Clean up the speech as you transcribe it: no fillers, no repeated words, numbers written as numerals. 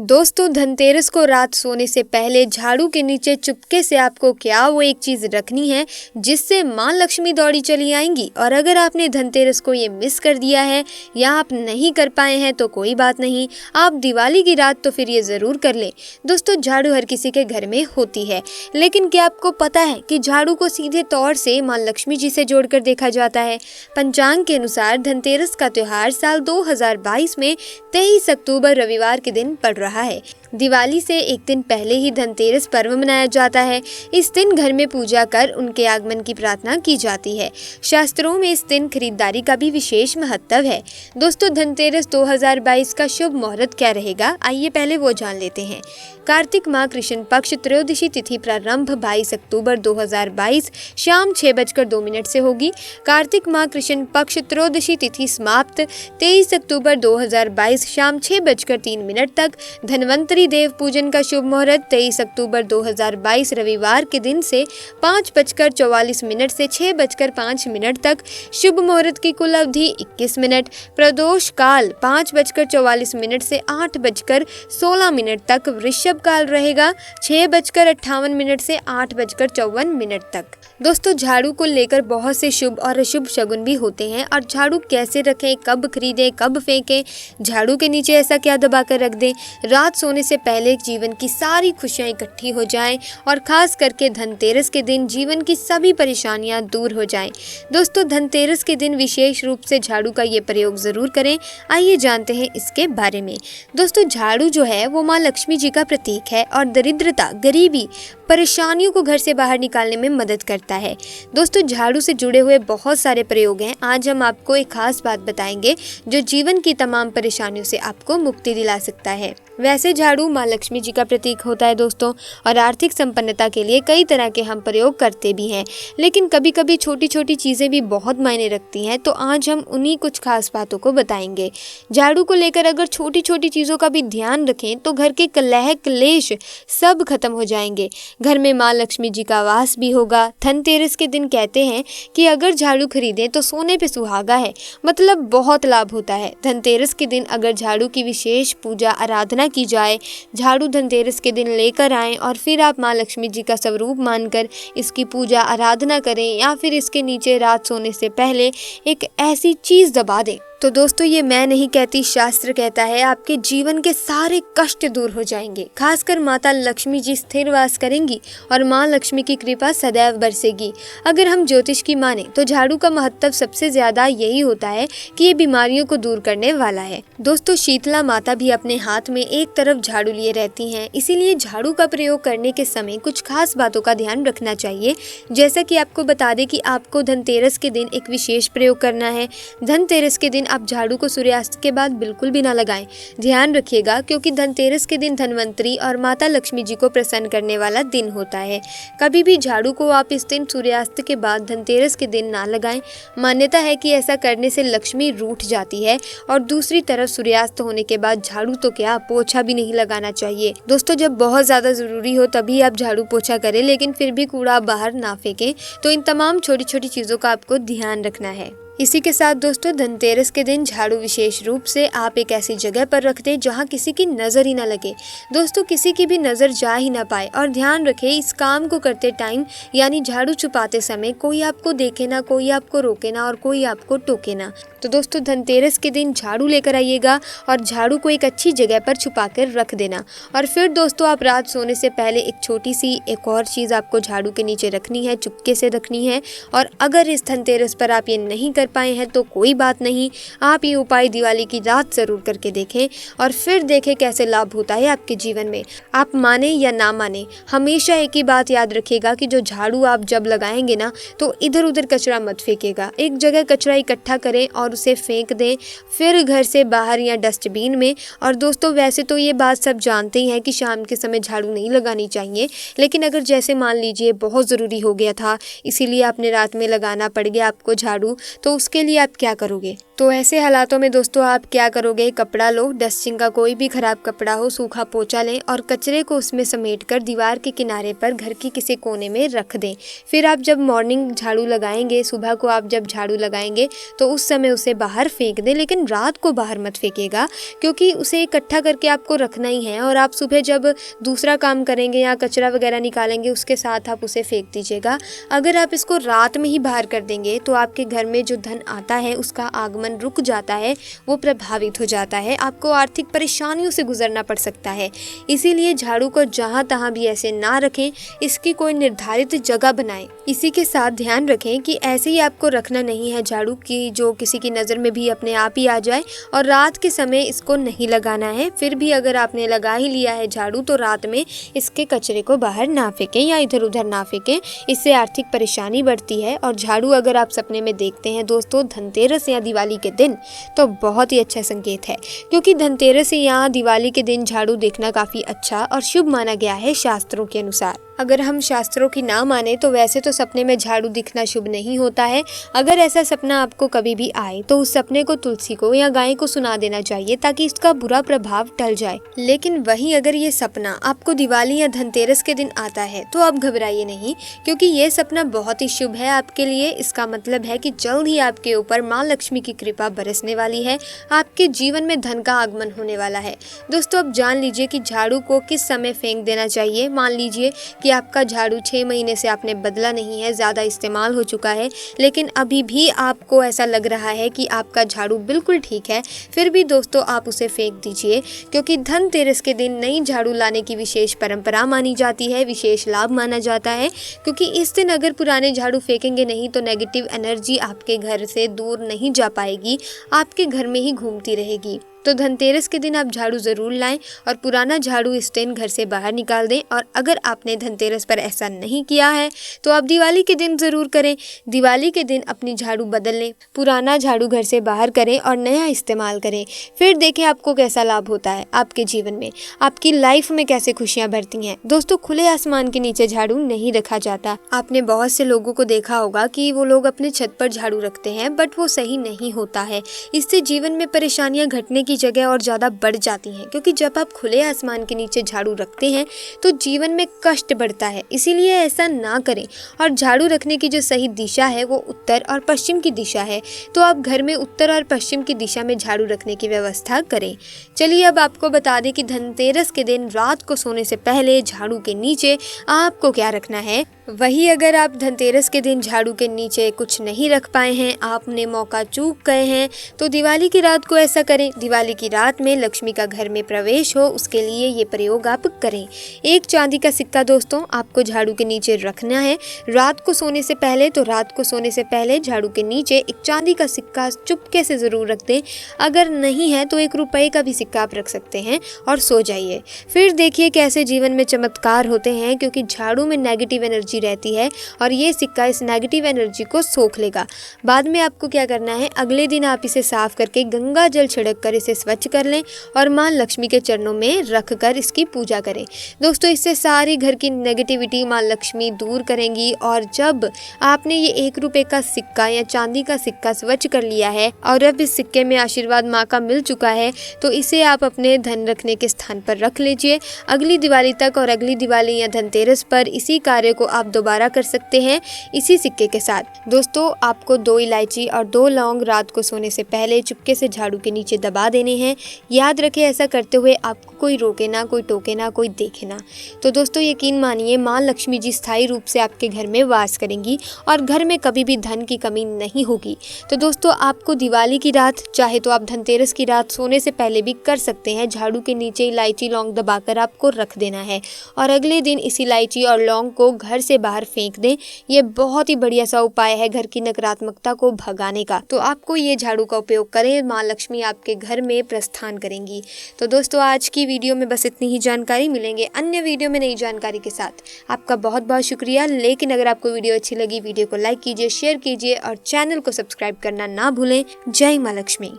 दोस्तों, धनतेरस को रात सोने से पहले झाड़ू के नीचे चुपके से आपको क्या वो एक चीज रखनी है जिससे माँ लक्ष्मी दौड़ी चली आएंगी। और अगर आपने धनतेरस को ये मिस कर दिया है या आप नहीं कर पाए हैं तो कोई बात नहीं, आप दिवाली की रात तो फिर ये जरूर कर ले। दोस्तों, झाड़ू हर किसी के घर में होती है, लेकिन क्या आपको पता है कि झाड़ू को सीधे तौर से माँ लक्ष्मी जी से जोड़कर देखा जाता है। पंचांग के अनुसार धनतेरस का त्योहार साल 2022 में 23 अक्टूबर रविवार के दिन पड़ रहा है। दिवाली से एक दिन पहले ही धनतेरस पर्व मनाया जाता है। इस दिन घर में पूजा कर उनके आगमन की प्रार्थना की जाती है। शास्त्रों में इस दिन खरीदारी का भी विशेष महत्व है। दोस्तों, धनतेरस 2022 का शुभ मुहूर्त क्या रहेगा, आइए पहले वो जान लेते हैं। कार्तिक माह कृष्ण पक्ष त्रयोदशी तिथि प्रारंभ 22 अक्टूबर 2022 शाम 6:02 से होगी। कार्तिक माह कृष्ण पक्ष त्रयोदशी तिथि समाप्त 23 अक्टूबर 2022 शाम 6:03 तक। धन्वंतरी देव पूजन का शुभ मुहूर्त 23 अक्टूबर 2022 रविवार के दिन से 5:44 से 6:05 तक। शुभ मुहूर्त की कुल अवधि 21 मिनट। प्रदोष काल 5:44 से 8:16 तक। वृषभ काल रहेगा 6:58 से 8:54 तक। दोस्तों, झाड़ू को लेकर बहुत से शुभ और अशुभ शगुन भी होते हैं। और झाड़ू कैसे रखें, कब खरीदें, कब फेंकें, झाड़ू के नीचे ऐसा क्या दबा कर रख दें रात सोने से पहले जीवन की सारी खुशियां इकट्ठी हो जाएं और खास करके धनतेरस के दिन जीवन की सभी परेशानियां दूर हो जाएं। दोस्तों, धनतेरस के दिन विशेष रूप से झाड़ू का ये प्रयोग जरूर करें। आइए जानते हैं इसके बारे में। दोस्तों, झाड़ू जो है वो माँ लक्ष्मी जी का प्रतीक है और दरिद्रता, गरीबी, परेशानियों को घर से बाहर निकालने में मदद करता है। दोस्तों, झाड़ू से जुड़े हुए बहुत सारे प्रयोग हैं। आज हम आपको एक खास बात बताएंगे जो जीवन की तमाम परेशानियों से आपको मुक्ति दिला सकता है। वैसे झाड़ू माँ लक्ष्मी जी का प्रतीक होता है दोस्तों, और आर्थिक संपन्नता के लिए कई तरह के हम प्रयोग करते भी हैं, लेकिन कभी कभी छोटी छोटी चीजें भी बहुत मायने रखती हैं। तो आज हम उन्हीं कुछ खास बातों को बताएंगे। झाड़ू को लेकर अगर छोटी छोटी चीजों का भी ध्यान रखें तो घर के कलह क्लेश सब खत्म हो जाएंगे। घर में माँ लक्ष्मी जी का वास भी होगा। धनतेरस के दिन कहते हैं कि अगर झाड़ू खरीदें तो सोने पे सुहागा है, मतलब बहुत लाभ होता है। धनतेरस के दिन अगर झाड़ू की विशेष पूजा आराधना की जाए, झाड़ू धनतेरस के दिन लेकर आएं और फिर आप माँ लक्ष्मी जी का स्वरूप मानकर इसकी पूजा आराधना करें, या फिर इसके नीचे रात सोने से पहले एक ऐसी चीज दबा दें। तो दोस्तों, ये मैं नहीं कहती, शास्त्र कहता है आपके जीवन के सारे कष्ट दूर हो जाएंगे। खासकर माता लक्ष्मी जी स्थिर वास करेंगी और माँ लक्ष्मी की कृपा सदैव बरसेगी। अगर हम ज्योतिष की माने तो झाड़ू का महत्व सबसे ज्यादा यही होता है कि ये बीमारियों को दूर करने वाला है। दोस्तों, शीतला माता भी अपने हाथ में एक तरफ झाड़ू लिए रहती हैं, इसीलिए झाड़ू का प्रयोग करने के समय कुछ खास बातों का ध्यान रखना चाहिए। जैसा कि आपको बता दें कि आपको धनतेरस के दिन एक विशेष प्रयोग करना है। धनतेरस के दिन आप झाड़ू को सूर्यास्त के बाद बिल्कुल भी ना लगाएं। ध्यान रखिएगा, क्योंकि धनतेरस के दिन धनवंतरी और माता लक्ष्मी जी को प्रसन्न करने वाला दिन होता है। कभी भी झाड़ू को आप इस दिन सूर्यास्त के बाद धनतेरस के दिन ना लगाएं। मान्यता है कि ऐसा करने से लक्ष्मी रूठ जाती है। और दूसरी तरफ सूर्यास्त होने के बाद झाड़ू तो क्या, पोछा भी नहीं लगाना चाहिए। दोस्तों, जब बहुत ज्यादा जरूरी हो तभी आप झाड़ू पोछा करें, लेकिन फिर भी कूड़ा बाहर ना फेंकें। तो इन तमाम छोटी छोटी चीजों का आपको ध्यान रखना है। इसी के साथ दोस्तों, धनतेरस के दिन झाड़ू विशेष रूप से आप एक ऐसी जगह पर रख दें जहां किसी की नजर ही ना लगे। दोस्तों, किसी की भी नजर जा ही ना पाए। और ध्यान रखें, इस काम को करते टाइम यानी झाड़ू छुपाते समय कोई आपको देखे ना, कोई आपको रोके ना और कोई आपको टोके ना। तो दोस्तों, धनतेरस के दिन झाड़ू लेकर आइएगा और झाड़ू को एक अच्छी जगह पर छुपा कर रख देना। और फिर दोस्तों, आप रात सोने से पहले एक छोटी सी एक और चीज़ आपको झाड़ू के नीचे रखनी है, चुपके से रखनी है। और अगर इस धनतेरस पर आप ये नहीं कर पाए हैं तो कोई बात नहीं, आप ये उपाय दिवाली की रात जरूर करके देखें और फिर देखें कैसे लाभ होता है आपके जीवन में। आप माने या ना माने, हमेशा एक ही बात याद रखिएगा कि जो झाड़ू आप जब लगाएंगे ना तो इधर उधर कचरा मत फेंकेगा। एक जगह कचरा इकट्ठा करें और उसे फेंक दें, फिर घर से बाहर या डस्टबिन में। और दोस्तों, वैसे तो ये बात सब जानते ही हैं कि शाम के समय झाड़ू नहीं लगानी चाहिए, लेकिन अगर जैसे मान लीजिए बहुत ज़रूरी हो गया था, इसीलिए आपने रात में लगाना पड़ गया आपको झाड़ू, तो उसके लिए आप क्या करोगे? तो ऐसे हालातों में दोस्तों आप क्या करोगे, कपड़ा लो, डस्टिंग का कोई भी खराब कपड़ा हो, सूखा पोंछा लें और कचरे को उसमें समेटकर दीवार के किनारे पर घर की किसी कोने में रख दें। फिर आप जब मॉर्निंग झाड़ू लगाएंगे, सुबह को आप जब झाड़ू लगाएंगे तो उस समय उसे बाहर फेंक दें, लेकिन रात को बाहर मत फेंकिएगा क्योंकि उसे इकट्ठा करके आपको रखना ही है और आप सुबह जब दूसरा काम करेंगे या कचरा वगैरह निकालेंगे उसके साथ आप उसे फेंक दीजिएगा। अगर आप इसको रात में ही बाहर कर देंगे तो आपके घर में जो धन आता है उसका आगमन रुक जाता है, वो प्रभावित हो जाता है, आपको आर्थिक परेशानियों से गुजरना पड़ सकता है। इसीलिए झाड़ू को जहां तहां भी ऐसे ना रखें, इसकी कोई निर्धारित जगह बनाएं। इसी के साथ ध्यान रखें कि ऐसे ही आपको रखना नहीं है झाड़ू की जो किसी की नज़र में भी अपने आप ही आ जाए, और रात के समय इसको नहीं लगाना है। फिर भी अगर आपने लगा ही लिया है झाड़ू तो रात में इसके कचरे को बाहर ना फेंकें या इधर उधर ना फेंकें, इससे आर्थिक परेशानी बढ़ती है। और झाड़ू अगर आप सपने में देखते हैं दोस्तों धनतेरस या दिवाली के दिन, तो बहुत ही अच्छा संकेत है, क्योंकि धनतेरस या दिवाली के दिन झाड़ू देखना काफी अच्छा और शुभ माना गया है शास्त्रों के अनुसार। अगर हम शास्त्रों की ना माने तो वैसे तो सपने में झाड़ू दिखना शुभ नहीं होता है। अगर ऐसा सपना आपको कभी भी आए तो उस सपने को तुलसी को या गाय को सुना देना चाहिए ताकि इसका बुरा प्रभाव टल जाए। लेकिन वहीं अगर ये सपना आपको दिवाली या धनतेरस के दिन आता है तो आप घबराइए नहीं, क्योंकि ये सपना बहुत ही शुभ है आपके लिए। इसका मतलब है कि जल्द ही आपके ऊपर माँ लक्ष्मी की कृपा बरसने वाली है, आपके जीवन में धन का आगमन होने वाला है। दोस्तों अब जान लीजिए कि झाड़ू को किस समय फेंक देना चाहिए। मान लीजिए कि आपका झाड़ू 6 महीने से आपने बदला नहीं है, ज़्यादा इस्तेमाल हो चुका है, लेकिन अभी भी आपको ऐसा लग रहा है कि आपका झाड़ू बिल्कुल ठीक है, फिर भी दोस्तों आप उसे फेंक दीजिए, क्योंकि धनतेरस के दिन नई झाड़ू लाने की विशेष परंपरा मानी जाती है, विशेष लाभ माना जाता है। क्योंकि इस दिन अगर पुराने झाड़ू फेंकेंगे नहीं तो नेगेटिव एनर्जी आपके घर से दूर नहीं जा पाएगी, आपके घर में ही घूमती रहेगी। तो धनतेरस के दिन आप झाड़ू ज़रूर लाएं और पुराना झाड़ू इस दिन घर से बाहर निकाल दें। और अगर आपने धनतेरस पर ऐसा नहीं किया है तो आप दिवाली के दिन ज़रूर करें। दिवाली के दिन अपनी झाड़ू बदल लें, पुराना झाड़ू घर से बाहर करें और नया इस्तेमाल करें। फिर देखें आपको कैसा लाभ होता है, आपके जीवन में, आपकी लाइफ में कैसे खुशियाँ बढ़ती हैं। दोस्तों खुले आसमान के नीचे झाड़ू नहीं रखा जाता। आपने बहुत से लोगों को देखा होगा कि वो लोग अपने छत पर झाड़ू रखते हैं, बट वो सही नहीं होता है। इससे जीवन में परेशानियाँ घटने की जगह और ज्यादा बढ़ जाती हैं, क्योंकि जब आप खुले आसमान के नीचे झाड़ू रखते हैं तो जीवन में कष्ट बढ़ता है। इसीलिए ऐसा ना करें। और झाड़ू रखने की जो सही दिशा है वो उत्तर और पश्चिम की दिशा है, तो आप घर में उत्तर और पश्चिम की दिशा में झाड़ू रखने की व्यवस्था करें। चलिए अब आपको बता दें कि धनतेरस के दिन रात को सोने से पहले झाड़ू के नीचे आपको क्या रखना है। वही अगर आप धनतेरस के दिन झाड़ू के नीचे कुछ नहीं रख पाए हैं, आपने मौका चूक गए हैं, तो दिवाली की रात को ऐसा करें। दिवाली की रात में लक्ष्मी का घर में प्रवेश हो, उसके लिए ये प्रयोग आप करें। एक चांदी का सिक्का दोस्तों आपको झाड़ू के नीचे रखना है रात को सोने से पहले। तो रात को सोने से पहले झाड़ू के नीचे एक चांदी का सिक्का चुपके से जरूर रख दें। अगर नहीं है तो 1 रुपए का भी सिक्का आप रख सकते हैं और सो जाइए। फिर देखिए कैसे जीवन में चमत्कार होते हैं, क्योंकि झाड़ू में नेगेटिव एनर्जी रहती है और ये सिक्का इस नेगेटिव एनर्जी को सोख लेगा। बाद में आपको क्या करना है, अगले दिन आप इसे साफ करके गंगा जल छिड़क कर इसे स्वच्छ कर लें और मां लक्ष्मी के चरणों में रख कर इसकी पूजा करें। दोस्तों इससे सारी घर की नेगेटिविटी मां लक्ष्मी दूर करेंगी। और जब आपने ये 1 रुपए का सिक्का या चांदी का सिक्का स्वच्छ कर लिया है और अब इस सिक्के में आशीर्वाद माँ का मिल चुका है, तो इसे आप अपने धन रखने के स्थान पर रख लीजिए। अगली दिवाली तक और अगली दिवाली या धनतेरस पर इसी कार्य को आप दोबारा कर सकते हैं इसी सिक्के के साथ। दोस्तों आपको 2 इलायची और 2 लौंग रात को सोने से पहले चुपके से झाड़ू के नीचे दबा देने हैं। याद रखें ऐसा करते हुए आपको कोई रोके ना, कोई टोके ना, कोई देखे ना। तो दोस्तों यकीन मानिए माँ लक्ष्मी जी स्थायी रूप से आपके घर में वास करेंगी और घर में कभी भी धन की कमी नहीं होगी। तो दोस्तों आपको दिवाली की रात, चाहे तो आप धनतेरस की रात सोने से पहले भी कर सकते हैं, झाड़ू के नीचे इलायची लौंग दबाकर आपको रख देना है और अगले दिन इस इलायची और लौंग को घर से बाहर फेंक दें। ये बहुत ही बढ़िया सा उपाय है घर की नकारात्मकता को भगाने का। तो आपको ये झाड़ू का उपयोग करें, माँ लक्ष्मी आपके घर में प्रस्थान करेंगी। तो दोस्तों आज की वीडियो में बस इतनी ही जानकारी। मिलेंगे अन्य वीडियो में नई जानकारी के साथ। आपका बहुत बहुत शुक्रिया। लेकिन अगर आपको वीडियो अच्छी लगी, वीडियो को लाइक कीजिए, शेयर कीजिए और चैनल को सब्सक्राइब करना ना भूलें। जय माँ लक्ष्मी।